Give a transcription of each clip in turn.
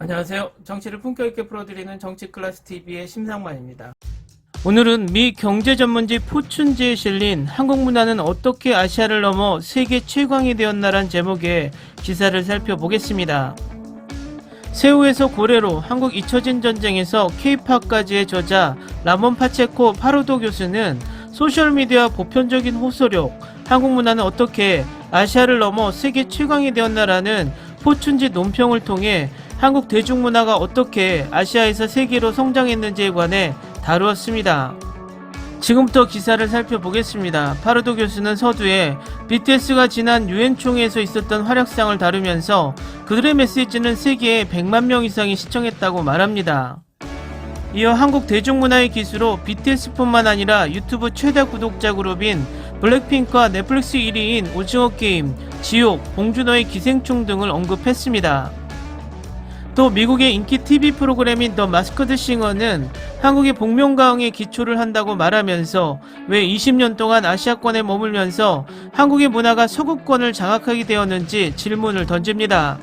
안녕하세요. 정치를 품격 있게 풀어드리는 정치클래스TV의 심상만입니다. 오늘은 미 경제 전문지 포춘지에 실린 한국 문화는 어떻게 아시아를 넘어 세계 최강이 되었나란 제목의 기사를 살펴보겠습니다. 세우에서 고래로 한국 잊혀진 전쟁에서 K-팝까지의 저자 라몬 파체코 파르도 교수는 소셜미디어와 보편적인 호소력, 한국 문화는 어떻게 아시아를 넘어 세계 최강이 되었나라는 포춘지 논평을 통해 한국 대중문화가 어떻게 아시아에서 세계로 성장했는지에 관해 다루었습니다. 지금부터 기사를 살펴보겠습니다. 파르도 교수는 서두에 BTS가 지난 UN 총회에서 있었던 활약상을 다루면서 그들의 메시지는 세계에 100만 명 이상이 시청했다고 말합니다. 이어 한국 대중문화의 기수로 BTS뿐만 아니라 유튜브 최다 구독자 그룹인 블랙핑크와 넷플릭스 1위인 오징어 게임, 지옥, 봉준호의 기생충 등을 언급했습니다. 또 미국의 인기 TV 프로그램인 더 마스크드 싱어는 한국의 복면가왕에 기초를 한다고 말하면서 왜 20년 동안 아시아권에 머물면서 한국의 문화가 서구권을 장악하게 되었는지 질문을 던집니다.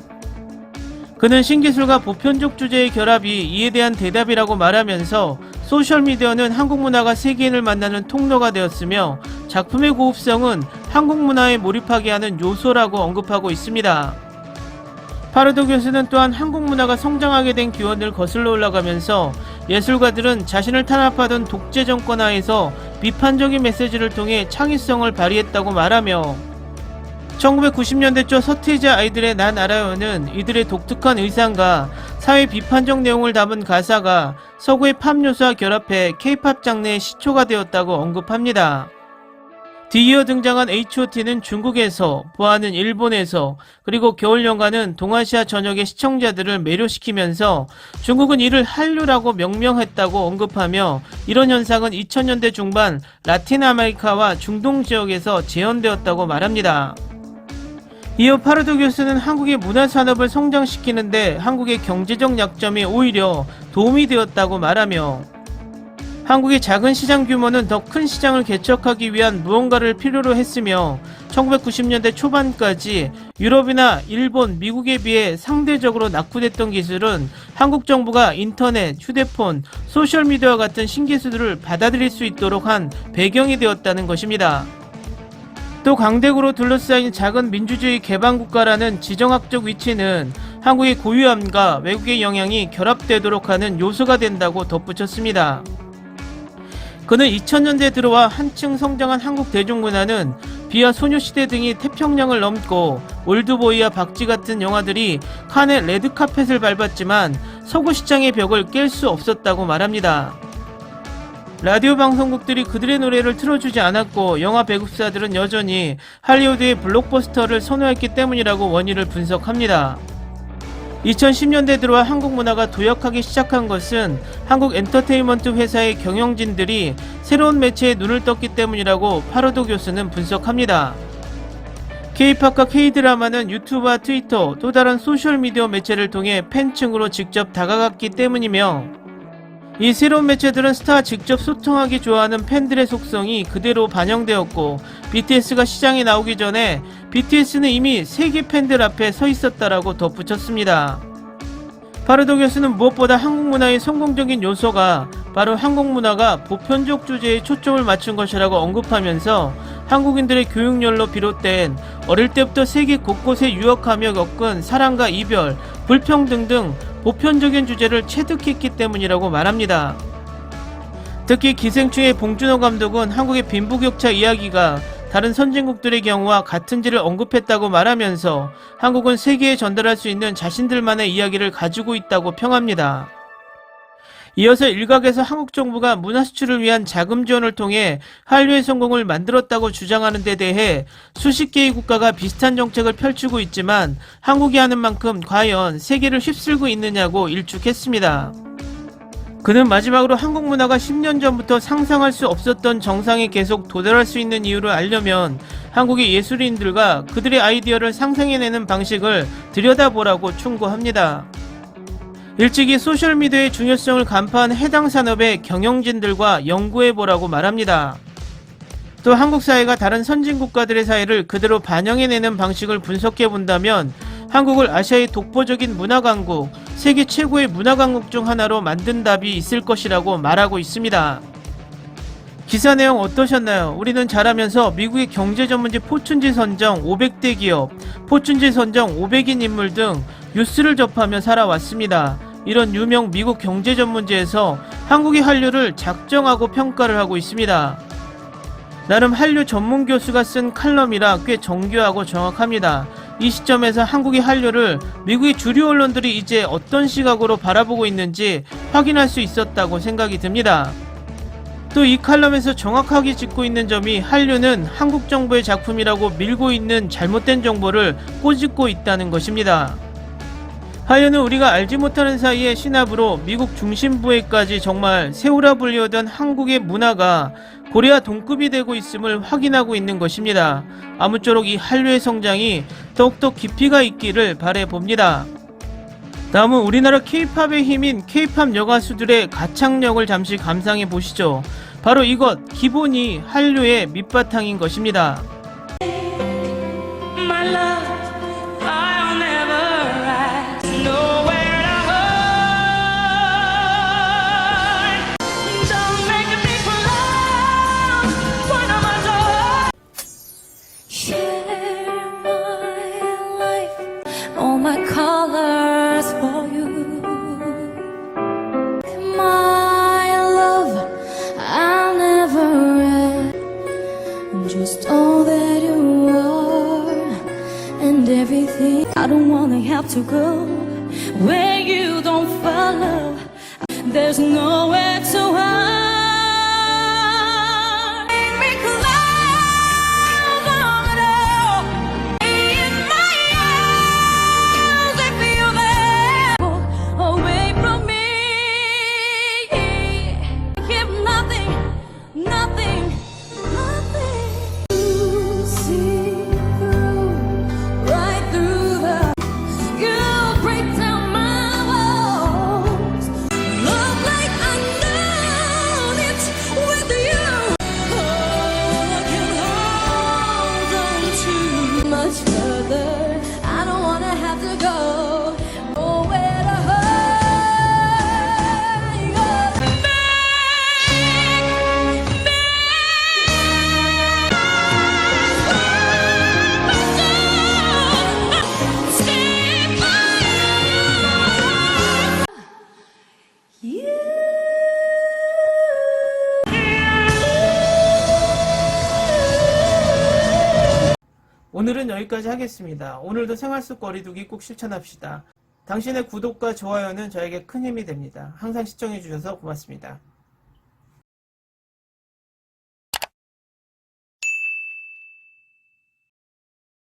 그는 신기술과 보편적 주제의 결합이 이에 대한 대답이라고 말하면서 소셜미디어는 한국 문화가 세계인을 만나는 통로가 되었으며 작품의 고급성은 한국 문화에 몰입하게 하는 요소라고 언급하고 있습니다. 파르도 교수는 또한 한국 문화가 성장하게 된 기원을 거슬러 올라가면서 예술가들은 자신을 탄압하던 독재 정권 하에서 비판적인 메시지를 통해 창의성을 발휘했다고 말하며 1990년대 초 서태지와 아이들의 난 알아요는 이들의 독특한 의상과 사회 비판적 내용을 담은 가사가 서구의 팝 요소와 결합해 K-팝 장르의 시초가 되었다고 언급합니다. 뒤이어 등장한 H.O.T는 중국에서, 보아는 일본에서, 그리고 겨울연가는 동아시아 전역의 시청자들을 매료시키면서 중국은 이를 한류라고 명명했다고 언급하며 이런 현상은 2000년대 중반 라틴 아메리카와 중동 지역에서 재현되었다고 말합니다. 이어 파르도 교수는 한국의 문화산업을 성장시키는데 한국의 경제적 약점이 오히려 도움이 되었다고 말하며 한국의 작은 시장 규모는 더 큰 시장을 개척하기 위한 무언가를 필요로 했으며 1990년대 초반까지 유럽이나 일본, 미국에 비해 상대적으로 낙후됐던 기술은 한국 정부가 인터넷, 휴대폰, 소셜미디어와 같은 신기술을 받아들일 수 있도록 한 배경이 되었다는 것입니다. 또 강대국으로 둘러싸인 작은 민주주의 개방국가라는 지정학적 위치는 한국의 고유함과 외국의 영향이 결합되도록 하는 요소가 된다고 덧붙였습니다. 그는 2000년대에 들어와 한층 성장한 한국 대중문화는 비와 소녀시대 등이 태평양을 넘고 올드보이와 박쥐 같은 영화들이 칸의 레드카펫을 밟았지만 서구 시장의 벽을 깰 수 없었다고 말합니다. 라디오 방송국들이 그들의 노래를 틀어주지 않았고 영화 배급사들은 여전히 할리우드의 블록버스터를 선호했기 때문이라고 원인을 분석합니다. 2010년대 들어와 한국 문화가 도약하기 시작한 것은 한국 엔터테인먼트 회사의 경영진들이 새로운 매체에 눈을 떴기 때문이라고 파르도 교수는 분석합니다. K-팝과 K-드라마는 유튜브와 트위터, 또 다른 소셜미디어 매체를 통해 팬층으로 직접 다가갔기 때문이며 이 새로운 매체들은 스타와 직접 소통하기 좋아하는 팬들의 속성이 그대로 반영되었고 BTS가 시장에 나오기 전에 BTS는 이미 세계 팬들 앞에 서 있었다라고 덧붙였습니다. 파르도 교수는 무엇보다 한국 문화의 성공적인 요소가 바로 한국 문화가 보편적 주제에 초점을 맞춘 것이라고 언급하면서 한국인들의 교육열로 비롯된 어릴 때부터 세계 곳곳에 유학하며 겪은 사랑과 이별, 불평등 등 보편적인 주제를 체득했기 때문이라고 말합니다. 특히 기생충의 봉준호 감독은 한국의 빈부격차 이야기가 다른 선진국들의 경우와 같은지를 언급했다고 말하면서 한국은 세계에 전달할 수 있는 자신들만의 이야기를 가지고 있다고 평합니다. 이어서 일각에서 한국 정부가 문화 수출을 위한 자금 지원을 통해 한류의 성공을 만들었다고 주장하는 데 대해 수십 개의 국가가 비슷한 정책을 펼치고 있지만 한국이 하는 만큼 과연 세계를 휩쓸고 있느냐고 일축했습니다. 그는 마지막으로 한국 문화가 10년 전부터 상상할 수 없었던 정상에 계속 도달할 수 있는 이유를 알려면 한국의 예술인들과 그들의 아이디어를 상상해내는 방식을 들여다보라고 충고합니다. 일찍이 소셜미디어의 중요성을 간파한 해당 산업의 경영진들과 연구해보라고 말합니다. 또 한국 사회가 다른 선진국가들의 사회를 그대로 반영해내는 방식을 분석해본다면 한국을 아시아의 독보적인 문화 강국, 세계 최고의 문화 강국 중 하나로 만든 답이 있을 것이라고 말하고 있습니다. 기사 내용 어떠셨나요? 우리는 자라면서 미국의 경제 전문지 포춘지 선정 500대 기업, 포춘지 선정 500인 인물 등 뉴스를 접하며 살아왔습니다. 이런 유명 미국 경제 전문지에서 한국의 한류를 작정하고 평가를 하고 있습니다. 나름 한류 전문 교수가 쓴 칼럼이라 꽤 정교하고 정확합니다. 이 시점에서 한국의 한류를 미국의 주류 언론들이 이제 어떤 시각으로 바라보고 있는지 확인할 수 있었다고 생각이 듭니다. 또 이 칼럼에서 정확하게 짚고 있는 점이 한류는 한국 정부의 작품이라고 밀고 있는 잘못된 정보를 꼬집고 있다는 것입니다. 한류는 우리가 알지 못하는 사이에 신압으로 미국 중심부에까지 정말 세우라 불리우던 한국의 문화가 고래와 동급이 되고 있음을 확인하고 있는 것입니다. 아무쪼록 이 한류의 성장이 더욱더 깊이가 있기를 바라봅니다. 다음은 우리나라 K-팝의 힘인 K-팝 여가수들의 가창력을 잠시 감상해 보시죠. 바로 이것, 기본이 한류의 밑바탕인 것입니다. Just all that you are and everything. I don't wanna have to go where you don't follow. There's nowhere to hide. Make me close on it all. In my arms, I feel there away from me. Give nothing, nothing. Much further, I don't wanna have to go nowhere to hide. Stay by you. 오늘은 여기까지 하겠습니다. 오늘도 생활 속 거리두기 꼭 실천합시다. 당신의 구독과 좋아요는 저에게 큰 힘이 됩니다. 항상 시청해주셔서 고맙습니다.